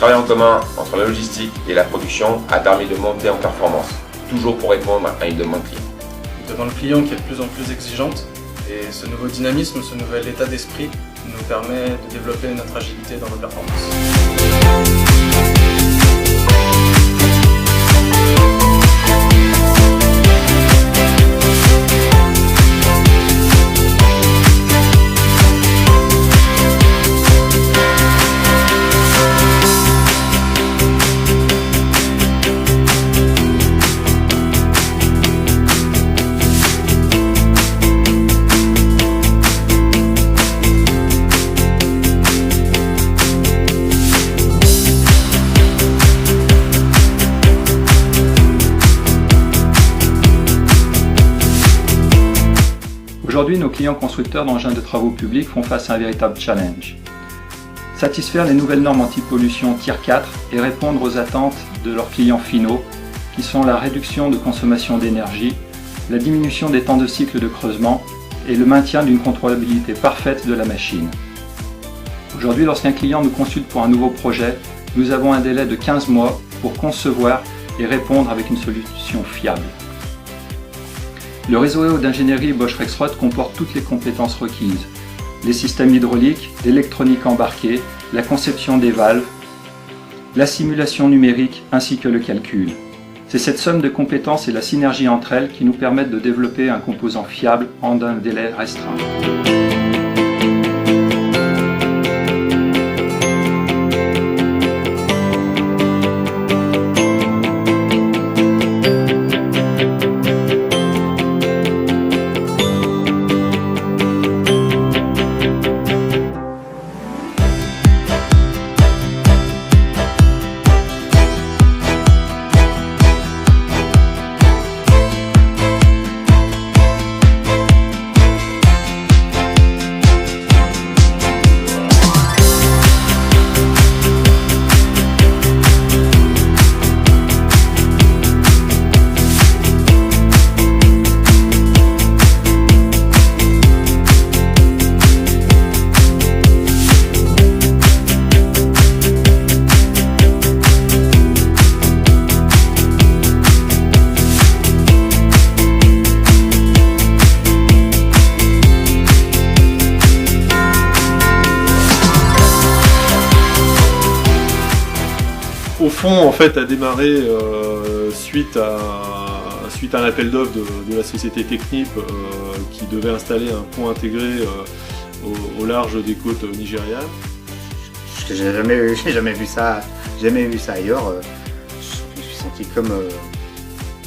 travail en commun entre la logistique et la production a permis de monter en performance, toujours pour répondre à une demande client. Une demande client qui est de plus en plus exigeante, et ce nouveau dynamisme, ce nouvel état d'esprit nous permet de développer notre agilité dans nos performances. Aujourd'hui, nos clients constructeurs d'engins de travaux publics font face à un véritable challenge. Satisfaire les nouvelles normes anti-pollution Tier 4 et répondre aux attentes de leurs clients finaux, qui sont la réduction de consommation d'énergie, la diminution des temps de cycle de creusement et le maintien d'une contrôlabilité parfaite de la machine. Aujourd'hui, lorsqu'un client nous consulte pour un nouveau projet, nous avons un délai de 15 mois pour concevoir et répondre avec une solution fiable. Le réseau d'ingénierie Bosch Rexroth comporte toutes les compétences requises. Les systèmes hydrauliques, l'électronique embarquée, la conception des valves, la simulation numérique ainsi que le calcul. C'est cette somme de compétences et la synergie entre elles qui nous permettent de développer un composant fiable en un délai restreint. Au fond, en fait, a démarré suite à un appel d'offres de la société Technip qui devait installer un pont intégré au large des côtes nigérianes. J'ai jamais vu ça ailleurs. Je me suis senti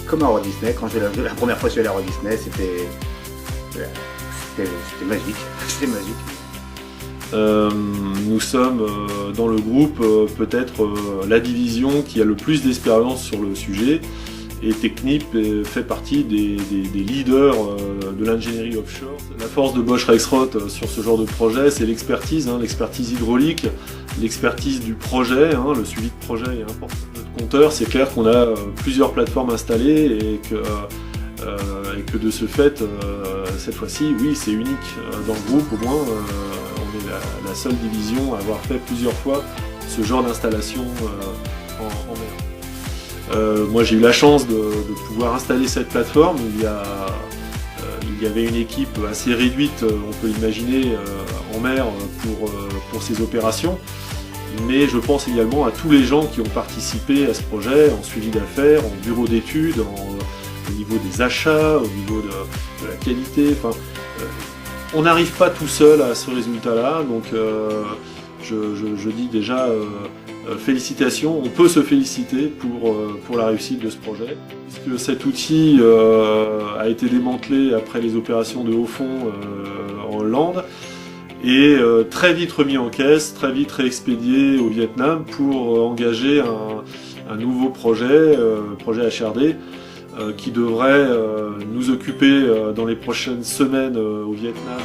comme à Walt Disney. Quand la première fois que je suis allé à Walt Disney, c'était magique. C'était magique. Nous sommes dans le groupe peut-être la division qui a le plus d'expérience sur le sujet, et Technip fait partie des leaders de l'ingénierie offshore. La force de Bosch Rexroth sur ce genre de projet, c'est l'expertise, l'expertise hydraulique, l'expertise du projet, le suivi de projet est important. Notre compteur, c'est clair qu'on a plusieurs plateformes installées et que de ce fait, cette fois-ci, oui, c'est unique dans le groupe, au moins. On est la seule division à avoir fait plusieurs fois ce genre d'installation en mer. Moi, j'ai eu la chance de pouvoir installer cette plateforme. Il y avait une équipe assez réduite, on peut l'imaginer, en mer pour ces opérations. Mais je pense également à tous les gens qui ont participé à ce projet, en suivi d'affaires, en bureau d'études, au niveau des achats, au niveau de la qualité. On n'arrive pas tout seul à ce résultat-là, donc je dis déjà félicitations. On peut se féliciter pour la réussite de ce projet, puisque cet outil a été démantelé après les opérations de haut fond en Hollande et très vite remis en caisse, très vite réexpédié au Vietnam pour engager un nouveau projet, projet HRD, qui devrait nous occuper dans les prochaines semaines au Vietnam.